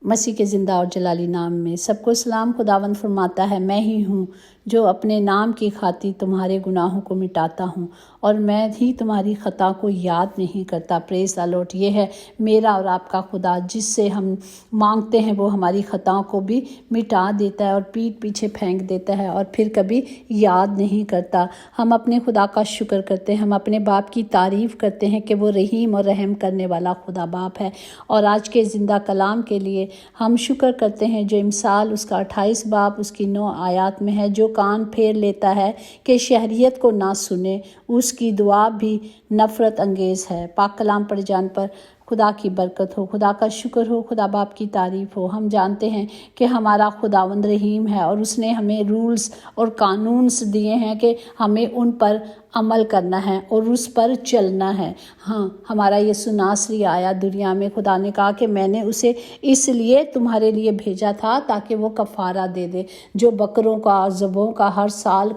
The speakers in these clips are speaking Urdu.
مسیح کے زندہ اور جلالی نام میں سب کو سلام۔ خداوند فرماتا ہے، میں ہی ہوں جو اپنے نام کی خاطر تمہارے گناہوں کو مٹاتا ہوں اور میں ہی تمہاری خطا کو یاد نہیں کرتا۔ پریز دی لارڈ۔ یہ ہے میرا اور آپ کا خدا، جس سے ہم مانگتے ہیں وہ ہماری خطاؤں کو بھی مٹا دیتا ہے اور پیٹھ پیچھے پھینک دیتا ہے اور پھر کبھی یاد نہیں کرتا۔ ہم اپنے خدا کا شکر کرتے ہیں، ہم اپنے باپ کی تعریف کرتے ہیں کہ وہ رحیم اور رحم کرنے والا خدا باپ ہے۔ اور آج کے زندہ کلام کے لیے ہم شکر کرتے ہیں جو امثال اس کا 28 باب اس کی 9 آیات میں ہے، جو کان پھیر لیتا ہے کہ شہریت کو نہ سنے، اس کی دعا بھی نفرت انگیز ہے۔ پاک کلام پڑھ جان پر خدا کی برکت ہو، خدا کا شکر ہو، خدا باپ کی تعریف ہو۔ ہم جانتے ہیں کہ ہمارا خداوند رحیم ہے اور اس نے ہمیں رولز اور قانونس دیے ہیں کہ ہمیں ان پر عمل کرنا ہے اور اس پر چلنا ہے۔ ہاں، ہمارا یسوع ناصری آیا دنیا میں، خدا نے کہا کہ میں نے اسے اس لیے تمہارے لیے بھیجا تھا تاکہ وہ کفارہ دے دے۔ جو بکروں کا، ذبحوں کا ہر سال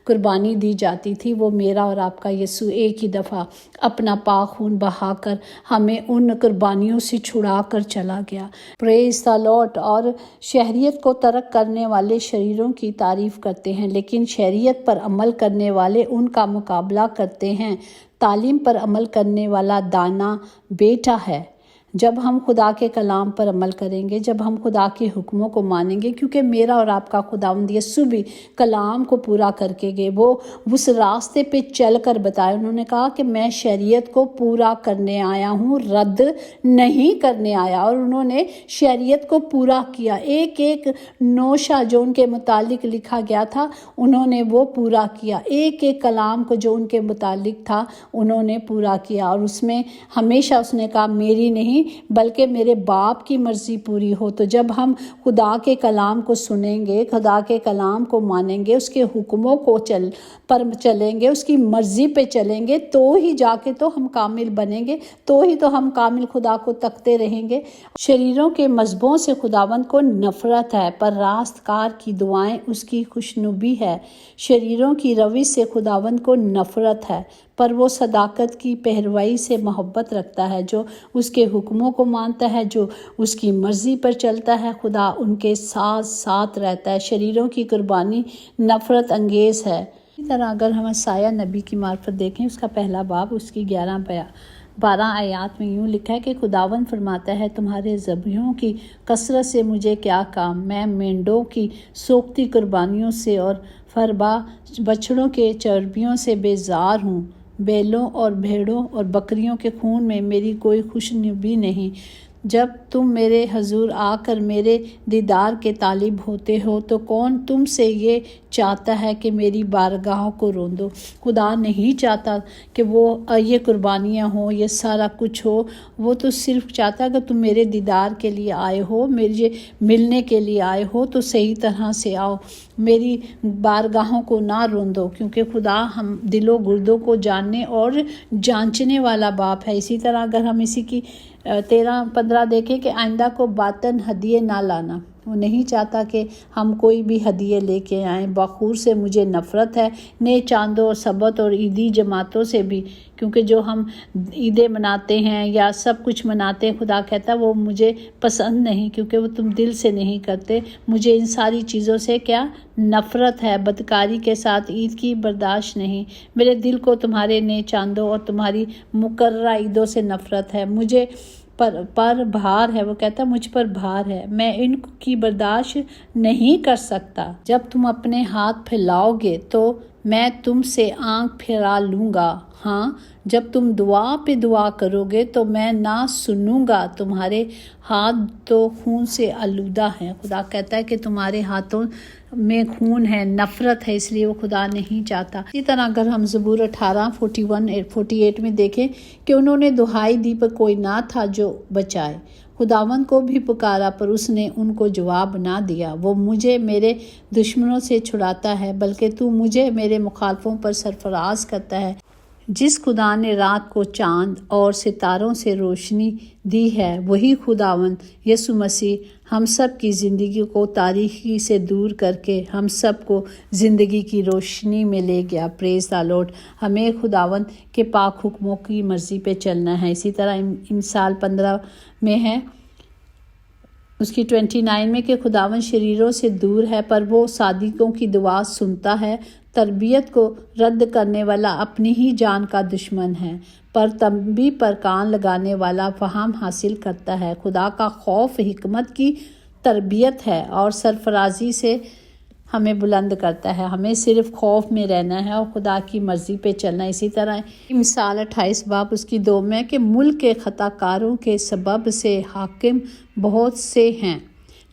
قربانی دی جاتی تھی، وہ میرا اور آپ کا یسوع ایک ہی دفعہ اپنا پاک خون بہا کر ہمیں ان قربانیوں سے چھڑا کر چلا گیا۔ پریز دی لارڈ۔ اور شہریت کو ترک کرنے والے شریروں کی تعریف کرتے ہیں، لیکن شریعت پر عمل کرنے والے ان کا مقابلہ کرتے ہیں۔ تعلیم پر عمل کرنے والا دانا بیٹا ہے۔ جب ہم خدا کے کلام پر عمل کریں گے، جب ہم خدا کے حکموں کو مانیں گے، کیونکہ میرا اور آپ کا خداوند یسوع بھی کلام کو پورا کر کے گئے، وہ اس راستے پہ چل کر بتائے۔ انہوں نے کہا کہ میں شریعت کو پورا کرنے آیا ہوں، رد نہیں کرنے آیا، اور انہوں نے شریعت کو پورا کیا۔ ایک ایک نوشہ جو ان کے متعلق لکھا گیا تھا، انہوں نے وہ پورا کیا۔ ایک ایک کلام کو جو ان کے متعلق تھا، انہوں نے پورا کیا، اور اس میں ہمیشہ اس نے کہا میری نہیں بلکہ میرے باپ کی مرضی پوری ہو۔ تو جب ہم خدا کے کلام کو سنیں گے، خدا کے کلام کو مانیں گے، اس کے حکموں کو پر چلیں گے، اس کی مرضی پہ چلیں گے، تو ہی جا کے تو ہم کامل بنیں گے، تو ہی تو ہم کامل خدا کو تکتے رہیں گے۔ شریروں کے مذہبوں سے خداوند کو نفرت ہے، پر راست کار کی دعائیں اس کی خوشنودی ہے۔ شریروں کی روش سے خداوند کو نفرت ہے، پر وہ صداقت کی پیروی سے محبت رکھتا ہے۔ جو اس کے حکموں کو مانتا ہے، جو اس کی مرضی پر چلتا ہے، خدا ان کے ساتھ ساتھ رہتا ہے۔ شریروں کی قربانی نفرت انگیز ہے۔ اسی طرح اگر ہم عیسائیاہ نبی کی معرفت دیکھیں، اس کا پہلا باب اس کی 12 آیات میں یوں لکھا ہے کہ خداوند فرماتا ہے، تمہارے ذبیحوں کی کثرت سے مجھے کیا کام؟ میں مینڈوں کی سوکھتی قربانیوں سے اور فربا بچڑوں کے چربیوں سے بیزار ہوں۔ بیلوں اور بھیڑوں اور بکریوں کے خون میں میری کوئی خوشنودی نہیں۔ جب تم میرے حضور آ کر میرے دیدار کے طالب ہوتے ہو تو کون تم سے یہ چاہتا ہے کہ میری بارگاہوں کو روندو؟ خدا نہیں چاہتا کہ وہ یہ قربانیاں ہوں، یہ سارا کچھ ہو۔ وہ تو صرف چاہتا ہے کہ تم میرے دیدار کے لیے آئے ہو، مجھے ملنے کے لیے آئے ہو تو صحیح طرح سے آؤ، میری بارگاہوں کو نہ روندو، کیونکہ خدا ہم دل و گردوں کو جاننے اور جانچنے والا باپ ہے۔ اسی طرح اگر ہم اسی کی 13-15 دیکھیں کہ آئندہ کو باطن ہدیے نہ لانا۔ وہ نہیں چاہتا کہ ہم کوئی بھی ہدیے لے کے آئیں۔ بخور سے مجھے نفرت ہے، نئے چاندوں اور سبت اور عیدی جماعتوں سے بھی، کیونکہ جو ہم عیدیں مناتے ہیں یا سب کچھ مناتے ہیں، خدا کہتا ہے وہ مجھے پسند نہیں، کیونکہ وہ تم دل سے نہیں کرتے۔ مجھے ان ساری چیزوں سے کیا نفرت ہے، بدکاری کے ساتھ عید کی برداشت نہیں۔ میرے دل کو تمہارے نئے چاندوں اور تمہاری مقررہ عیدوں سے نفرت ہے۔ مجھے پر بھار ہے، وہ کہتا ہے مجھ پر بھار ہے، میں ان کی برداشت نہیں کر سکتا۔ جب تم اپنے ہاتھ پھیلاؤ گے تو میں تم سے آنکھ پھرا لوں گا۔ ہاں، جب تم دعا پہ دعا کرو گے تو میں نہ سنوں گا۔ تمہارے ہاتھ تو خون سے آلودہ ہیں۔ خدا کہتا ہے کہ تمہارے ہاتھوں میں خون ہے، نفرت ہے، اس لیے وہ خدا نہیں چاہتا۔ اسی طرح اگر ہم زبور 18:41-48 میں دیکھیں کہ انہوں نے دہائی دی پر کوئی نہ تھا جو بچائے۔ خداوند کو بھی پکارا پر اس نے ان کو جواب نہ دیا۔ وہ مجھے میرے دشمنوں سے چھڑاتا ہے، بلکہ تو مجھے میرے مخالفوں پر سرفراز کرتا ہے۔ جس خدا نے رات کو چاند اور ستاروں سے روشنی دی ہے، وہی خداوند یسوع مسیح ہم سب کی زندگی کو تاریکی سے دور کر کے ہم سب کو زندگی کی روشنی میں لے گیا۔ پریز دی لارڈ۔ ہمیں خداوند کے پاک حکموں کی مرضی پہ چلنا ہے۔ اسی طرح امثال 15 میں ہے اس کی 29 میں کہ خداوند شریروں سے دور ہے پر وہ صادقوں کی دعا سنتا ہے۔ تربیت کو رد کرنے والا اپنی ہی جان کا دشمن ہے، پر تنبیہ پر کان لگانے والا فہم حاصل کرتا ہے۔ خدا کا خوف حکمت کی تربیت ہے اور سرفرازی سے ہمیں بلند کرتا ہے۔ ہمیں صرف خوف میں رہنا ہے اور خدا کی مرضی پہ چلنا۔ اسی طرح مثال 28 باب اس کی 2 میں کہ ملک کے خطا کاروں کے سبب سے حاکم بہت سے ہیں،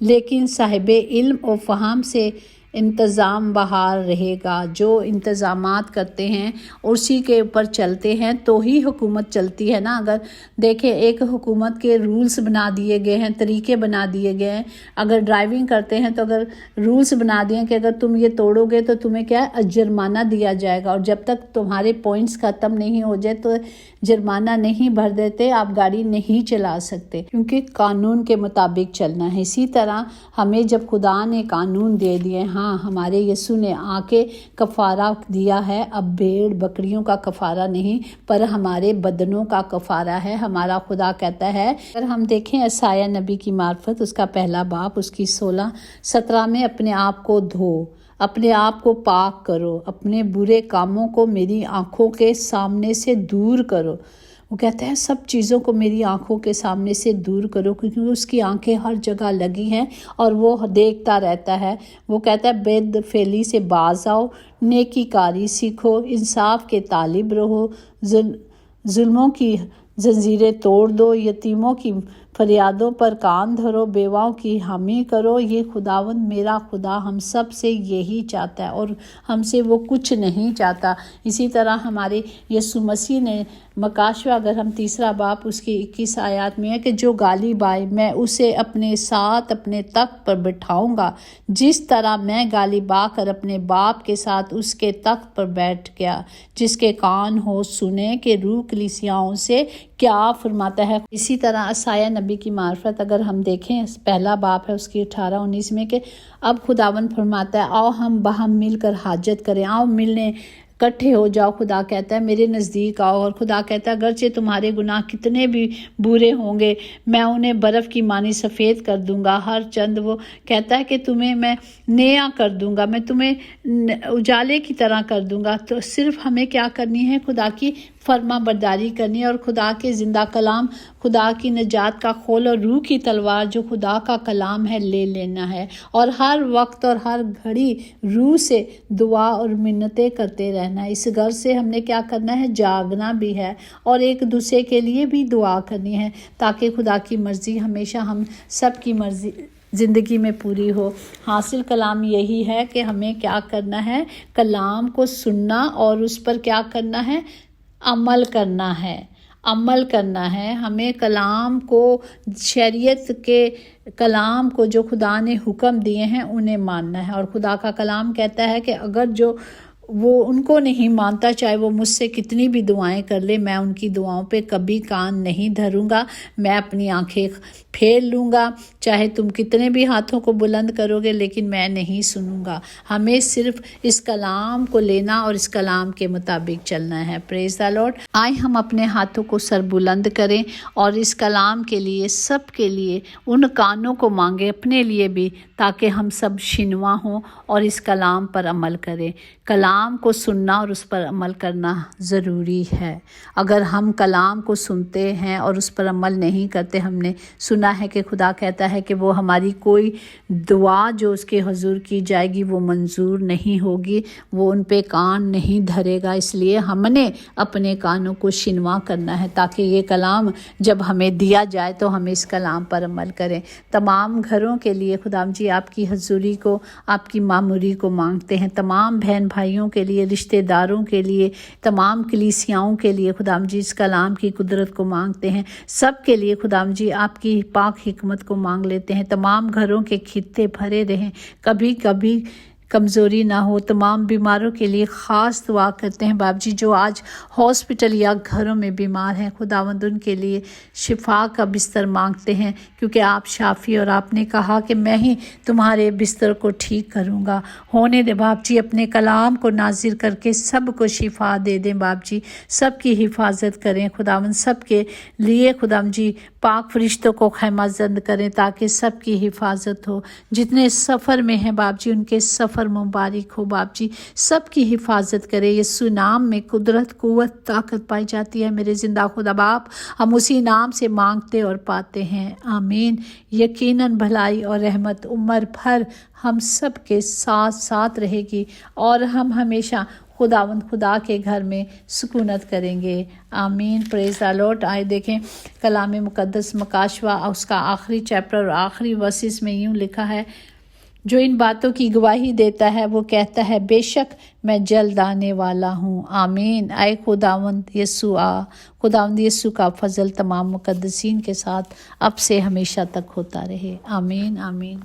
لیکن صاحب علم و فہم سے انتظام بحال رہے گا۔ جو انتظامات کرتے ہیں اسی کے اوپر چلتے ہیں تو ہی حکومت چلتی ہے نا۔ اگر دیکھیں ایک حکومت کے رولز بنا دیے گئے ہیں، طریقے بنا دیے گئے ہیں۔ اگر ڈرائیونگ کرتے ہیں تو اگر رولز بنا دیے ہیں کہ اگر تم یہ توڑو گے تو تمہیں کیا ہے جرمانہ دیا جائے گا، اور جب تک تمہارے پوائنٹس ختم نہیں ہو جائے تو جرمانہ نہیں بھر دیتے آپ گاڑی نہیں چلا سکتے، کیونکہ قانون کے مطابق چلنا ہے۔ اسی طرح ہمیں جب خدا نے قانون دے دیے، ہاں ہمارے یسوع نے آ کے کفارہ دیا ہے، اب بھیڑ بکریوں کا کفارہ نہیں پر ہمارے بدنوں کا کفارہ ہے۔ ہمارا خدا کہتا ہے، اگر ہم دیکھیں یسایہ نبی کی معرفت اس کا 1 باب اس کی 16-17 میں، اپنے آپ کو دھو، اپنے آپ کو پاک کرو، اپنے برے کاموں کو میری آنکھوں کے سامنے سے دور کرو۔ وہ کہتا ہے سب چیزوں کو میری آنکھوں کے سامنے سے دور کرو، کیونکہ اس کی آنکھیں ہر جگہ لگی ہیں اور وہ دیکھتا رہتا ہے۔ وہ کہتا ہے بد فعلی سے باز آؤ، نیکی کاری سیکھو، انصاف کے طالب رہو، ظلموں کی زنجیریں توڑ دو، یتیموں کی فریادوں پر کان دھرو، بیواؤں کی حامی کرو۔ یہ خداوند میرا خدا ہم سب سے یہی چاہتا ہے اور ہم سے وہ کچھ نہیں چاہتا۔ اسی طرح ہمارے یسوع مسیح نے مکاشوہ اگر ہم 3 باب اس کی 21 آیات میں ہے کہ جو غالب آئے میں اسے اپنے ساتھ اپنے تخت پر بٹھاؤں گا، جس طرح میں غالب آ کر اپنے باپ کے ساتھ اس کے تخت پر بیٹھ گیا۔ جس کے کان ہو سنے کہ روح کلیسیاؤں سے کیا فرماتا ہے۔ اسی طرح یسایہ نبی کی معرفت اگر ہم دیکھیں 1 باب ہے اس کی 18-19 میں کہ اب خداوند فرماتا ہے آؤ ہم باہم مل کر حاجت کریں، آؤ ملنے اکٹھے ہو جاؤ۔ خدا کہتا ہے میرے نزدیک آؤ، اور خدا کہتا ہے اگرچہ تمہارے گناہ کتنے بھی برے ہوں گے میں انہیں برف کی مانی سفید کر دوں گا۔ ہر چند وہ کہتا ہے کہ تمہیں میں نیا کر دوں گا، میں تمہیں اجالے کی طرح کر دوں گا۔ تو صرف ہمیں کیا کرنی ہے؟ خدا کی فرما برداری کرنی ہے اور خدا کے زندہ کلام، خدا کی نجات کا خول اور روح کی تلوار جو خدا کا کلام ہے لے لینا ہے، اور ہر وقت اور ہر گھڑی روح سے دعا اور منتیں کرتے رہنا ہے۔ اس غرض سے ہم نے کیا کرنا ہے؟ جاگنا بھی ہے اور ایک دوسرے کے لیے بھی دعا کرنی ہے تاکہ خدا کی مرضی ہمیشہ ہم سب کی مرضی زندگی میں پوری ہو۔ حاصل کلام یہی ہے کہ ہمیں کیا کرنا ہے؟ کلام کو سننا اور اس پر کیا کرنا ہے؟ عمل کرنا ہے۔ عمل کرنا ہے ہمیں کلام کو، شریعت کے کلام کو جو خدا نے حکم دیے ہیں انہیں ماننا ہے۔ اور خدا کا کلام کہتا ہے کہ اگر جو وہ ان کو نہیں مانتا چاہے وہ مجھ سے کتنی بھی دعائیں کر لے، میں ان کی دعاؤں پہ کبھی کان نہیں دھروں گا، میں اپنی آنکھیں پھیر لوں گا، چاہے تم کتنے بھی ہاتھوں کو بلند کرو گے لیکن میں نہیں سنوں گا۔ ہمیں صرف اس کلام کو لینا اور اس کلام کے مطابق چلنا ہے۔ پریز دی لارڈ۔ آئے ہم اپنے ہاتھوں کو سر بلند کریں اور اس کلام کے لیے، سب کے لیے ان کانوں کو مانگیں، اپنے لیے بھی، تاکہ ہم سب شنوا ہوں اور اس کلام پر عمل کریں۔ کلام کو سننا اور اس پر عمل کرنا ضروری ہے۔ اگر ہم کلام کو سنتے ہیں اور اس پر عمل نہیں کرتے، ہم نے سنا ہے کہ خدا کہتا ہے کہ وہ ہماری کوئی دعا جو اس کے حضور کی جائے گی وہ منظور نہیں ہوگی، وہ ان پہ کان نہیں دھرے گا۔ اس لیے ہم نے اپنے کانوں کو شنوا کرنا ہے تاکہ یہ کلام جب ہمیں دیا جائے تو ہم اس کلام پر عمل کریں۔ تمام گھروں کے لیے خداوند جی آپ کی حضوری کو، آپ کی معموری کو مانگتے ہیں، تمام بہن بھائیوں کے لیے، رشتہ داروں کے لیے، تمام کلیسیاؤں کے لیے خداوند جی اس کلام کی قدرت کو مانگتے ہیں۔ سب کے لیے خداوند جی آپ کی پاک حکمت کو مانگ لیتے ہیں۔ تمام گھروں کے خطے بھرے رہیں، کبھی کبھی کمزوری نہ ہو۔ تمام بیماروں کے لیے خاص دعا کرتے ہیں باپ جی، جو آج ہاسپٹل یا گھروں میں بیمار ہیں، خداوند ان کے لیے شفا کا بستر مانگتے ہیں، کیونکہ آپ شافی، اور آپ نے کہا کہ میں ہی تمہارے بستر کو ٹھیک کروں گا۔ ہونے دے باپ جی، اپنے کلام کو نازل کر کے سب کو شفا دے دیں باپ جی، سب کی حفاظت کریں خداوند، سب کے لیے خداوند جی پاک فرشتوں کو خیمہ زند کریں تاکہ سب کی حفاظت ہو۔ جتنے سفر میں ہیں باپ جی، ان کے سفر مبارک ہو باپ جی، سب کی حفاظت کرے۔ یسوع نام میں قدرت، قوت، طاقت پائی جاتی ہے میرے زندہ خدا باپ، ہم اسی نام سے مانگتے اور پاتے ہیں، آمین۔ یقیناً بھلائی اور رحمت عمر بھر ہم سب کے ساتھ ساتھ رہے گی، اور ہم ہمیشہ خداوند خدا کے گھر میں سکونت کریں گے، آمین۔ پریز دی لارڈ۔ آئے دیکھیں کلام مقدس مکاشوہ، اس کا آخری چیپٹر اور آخری ورسز میں یوں لکھا ہے، جو ان باتوں کی گواہی دیتا ہے وہ کہتا ہے بے شک میں جلد آنے والا ہوں، آمین۔ اے خداوند یسوع آ۔ خداوند یسوع کا فضل تمام مقدسین کے ساتھ اب سے ہمیشہ تک ہوتا رہے، آمین آمین۔